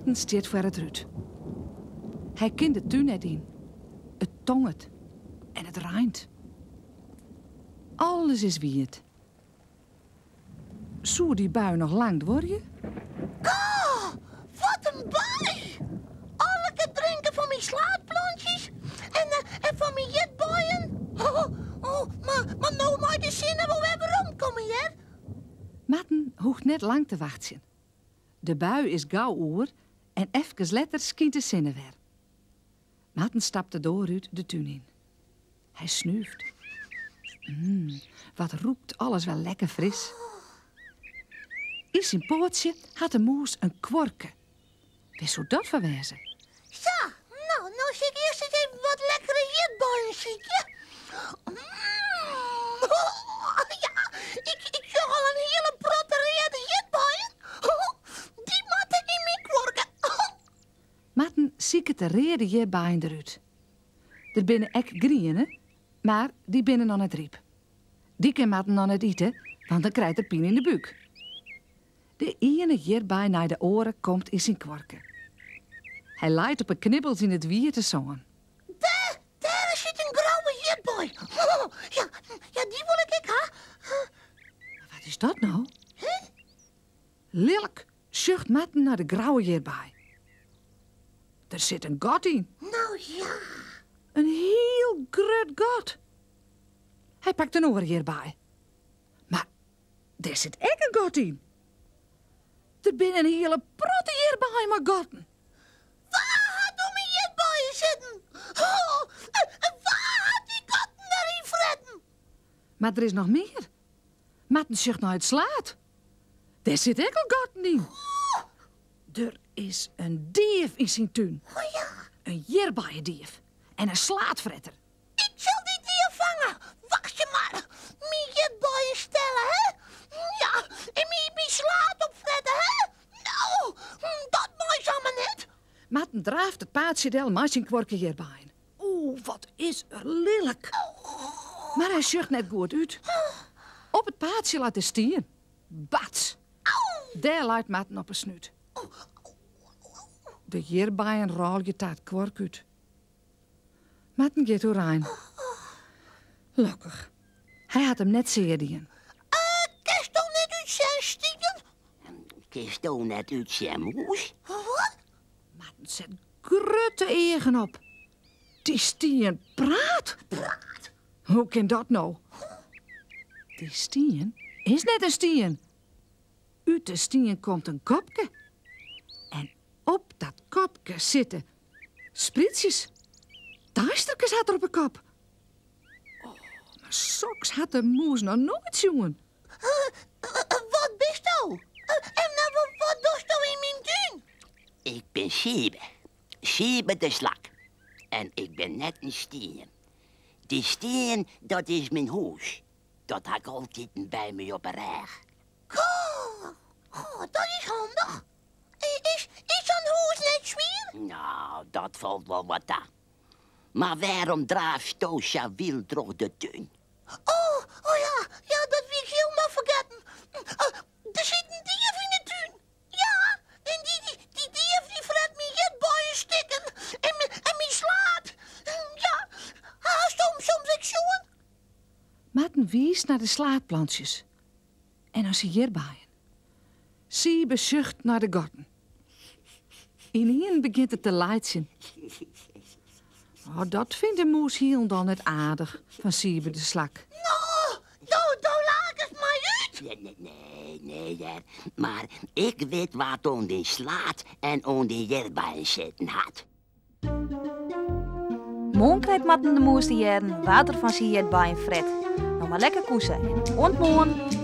Maarten staat voor het ruut. Hij kent de tuin net in. Het tonget. En het rijnt. Alles is wierd. Zou die bui nog lang worden? Oh, wat een bui! Alle keer drinken van mijn slaatplantjes en van mijn jetboeien. Maar nou moet de zinnen wel weer rondkomen, hè? Maarten hoeft net lang te wachten. De bui is gauw oer en even later schiet de zinnen weer. Maarten stapte door uit de tuin in. Hij snuift. Wat roept alles wel lekker fris. In zijn pootje had de moes een kworke. Wist hoe dat verwezen? Zo, nou zie ik eerst eens even wat lekkere jetboeien zieken. Ja, ik zag al een hele prottereerde jetboeien. Die moeten in mijn kworken. Maarten zieke te reden hierbij eruit. Er binnen ek grienen, maar die binnen nog net riep. Die kan Maarten nog net eten, want dan krijgt er pijn in de buik. De ene hierbij naar de oren komt in zijn kworken. Hij laait op een knibbels in het wier te zongen. Daar zit een grauwe jetboy. Ja, die wil ik, ha? Wat is dat nou? Lelijk, zucht Maarten naar de grauwe hierbij. Er zit een gat in. Nou ja. Een heel groot gat. Hij pakt een oor hierbij. Maar daar zit ook een gat in. Er binnen een hele protte hierbij, maar gatten. Waar had om mijn jetboeien zitten? Waar had die katten daarin fretten? Maar er is nog meer. Maarten zucht naar het slaat. Daar zit ook een gaten in. Er is een dief in zijn tuin. Oh ja. Een hierbij-dief. En een slaatvretter. Ik zal die dier vangen. Wacht je maar. Mijn jetboeien stellen, hè? Ja, en mijn slaat opfretten, hè? Nou, dat moois allemaal net. Maarten draaft het paardje del maar zijn kworken hierbij. Oeh, wat is er lelijk. Maar hij zucht net goed uit. Op het paardje laat de stier. Bats. Daar laat Maarten op een snuit. De hierbijen rol je taart kwork uit. Maarten gaat doorheen. Lokkig. Hij had hem net zeer dien. Kist toch net uit zijn stieren? Kist toch net uit zijn moes? Wat? Maarten zet grutte egen op. Die stien praat. Hoe kan dat nou? Die stien is net een stien. Uit de stien komt een kopje. En op dat kopje zitten spritsjes. Duisterkes had er op een kop. Oh, maar soks had de moes nog nooit jongen. Wat bist nou? En wat doe je in mijn tuin? Ik ben Siebe. Siebe de slak. En ik ben net een steen. Die steen, dat is mijn huis. Dat had ik altijd bij me op een reg. Oh, dat is handig. Is zo'n huis net zwier? Nou, dat valt wel wat aan. Maar waarom draaft Toosja wiel door de tuin? Oh ja, dat wil ik helemaal vergeten. Er zit een dief in de tuin. Ja, en die dief die fret mijn jetboeien stikken en mijn slaat. Ja, soms ik zoen. Maarten wies naar de slaatplantjes. En als hij hierbij. Siebe zucht naar de garten. In hier begint het te leidsen. Oh, dat vindt de moes heel dan het aardig van Siebe de slak. Nou laat het maar uit. Nee, ja. Maar ik weet wat on die slaat en on die hierbij zitten had. Morgen krijgt Matten de moes die jaren water van zijn jet bij een fret. Nog maar lekker koesen. En ontmoen.